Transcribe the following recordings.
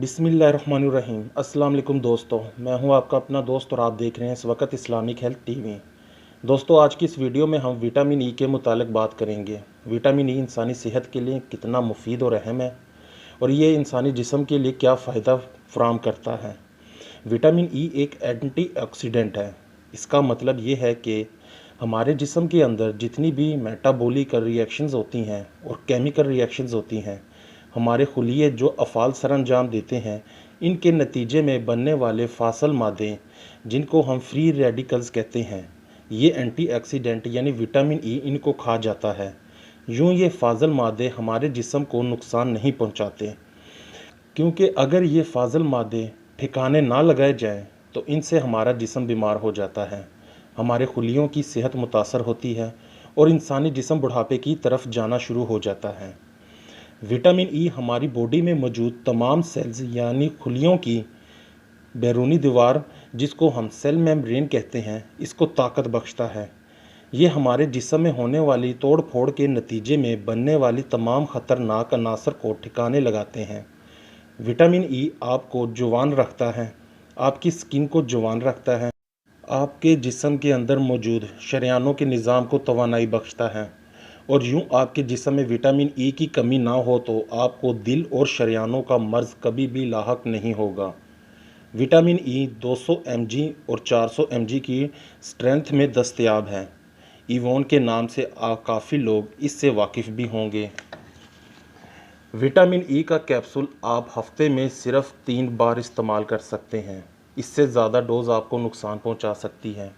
बिस्मिल्लाहिर्रहमानिर्रहीम। अस्सलाम वालेकुम दोस्तों, मैं हूं आपका अपना दोस्त और आप देख रहे हैं इस वक्त इस्लामिक हेल्थ टीवी। दोस्तों, आज की इस वीडियो में हम विटामिन ई के मुतालिक बात करेंगे। विटामिन ई इंसानी सेहत के लिए कितना मुफीद और अहम है और ये इंसानी जिस्म के लिए क्या फ़ायदा फराहम करता है। विटामिन ई एक एंटीऑक्सीडेंट है। इसका मतलब ये है कि हमारे जिस्म के अंदर जितनी भी मेटाबॉलिक रिएक्शंस होती हैं और केमिकल रिएक्शंस होती हैं, हमारे खुलिये जो अफ़ाल सर अंजाम देते हैं, इनके नतीजे में बनने वाले फासल मादे जिनको हम फ्री रेडिकल्स कहते हैं, ये एंटीऑक्सीडेंट यानी विटामिन ई इनको खा जाता है। यूँ ये फाजल मादे हमारे जिस्म को नुकसान नहीं पहुँचाते, क्योंकि अगर ये फाजल मादे ठिकाने ना लगाए जाएं तो इनसे हमारा जिस्म बीमार हो जाता है, हमारे खुलियों की सेहत मुतासर होती है और इंसानी जिस्म बुढ़ापे की तरफ जाना शुरू हो जाता है। विटामिन ई हमारी बॉडी में मौजूद तमाम सेल्स यानी खुलियों की बैरूनी दीवार, जिसको हम सेल मेम्ब्रेन कहते हैं, इसको ताकत बख्शता है। ये हमारे जिस्म में होने वाली तोड़ फोड़ के नतीजे में बनने वाली तमाम ख़तरनाक अनासर को ठिकाने लगाते हैं। विटामिन ई आपको जवान रखता है, आपकी स्किन को जवान रखता है, आपके जिस्म के अंदर मौजूद शरियानों के निज़ाम को तवानाई बख्शता है और यूँ आपके जिस्म में विटामिन ई की कमी ना हो तो आपको दिल और शरियानों का मर्ज़ कभी भी लाहक नहीं होगा। विटामिन ई 200 mg और 400 mg की स्ट्रेंथ में दस्तयाब है। इवोन के नाम से काफ़ी लोग इससे वाकिफ़ भी होंगे। विटामिन ई का कैप्सूल आप हफ्ते में सिर्फ 3 बार इस्तेमाल कर सकते हैं। इससे ज़्यादा डोज़ आपको नुकसान पहुंचा सकती है।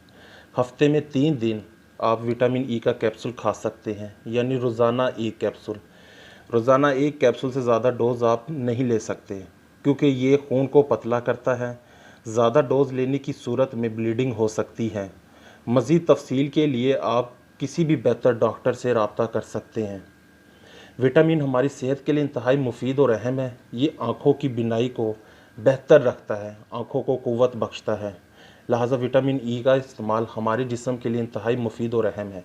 हफ्ते में 3 दिन आप विटामिन ई का कैप्सूल खा सकते हैं, यानी रोज़ाना एक कैप्सूल। रोज़ाना एक कैप्सूल से ज़्यादा डोज़ आप नहीं ले सकते, क्योंकि ये खून को पतला करता है। ज़्यादा डोज़ लेने की सूरत में ब्लीडिंग हो सकती है। मज़ीद तफसील के लिए आप किसी भी बेहतर डॉक्टर से रब्ता कर सकते हैं। विटामिन हमारी सेहत के लिए इंतहाई मुफीद और अहम है। ये आँखों की बीनाई को बेहतर रखता है, आँखों को क़ुव्वत बख्शता है। लिहाजा विटामिन ई का इस्तेमाल हमारे जिस्म के लिए इंतहाई मुफीद और अहम है।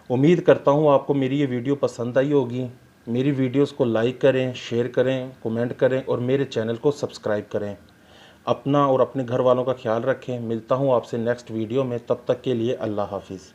उम्मीद करता हूँ आपको मेरी ये वीडियो पसंद आई होगी। मेरी वीडियोस को लाइक करें, शेयर करें, कमेंट करें और मेरे चैनल को सब्सक्राइब करें। अपना और अपने घर वालों का ख्याल रखें। मिलता हूँ आपसे नेक्स्ट वीडियो में, तब तक के लिए अल्लाह हाफिज़।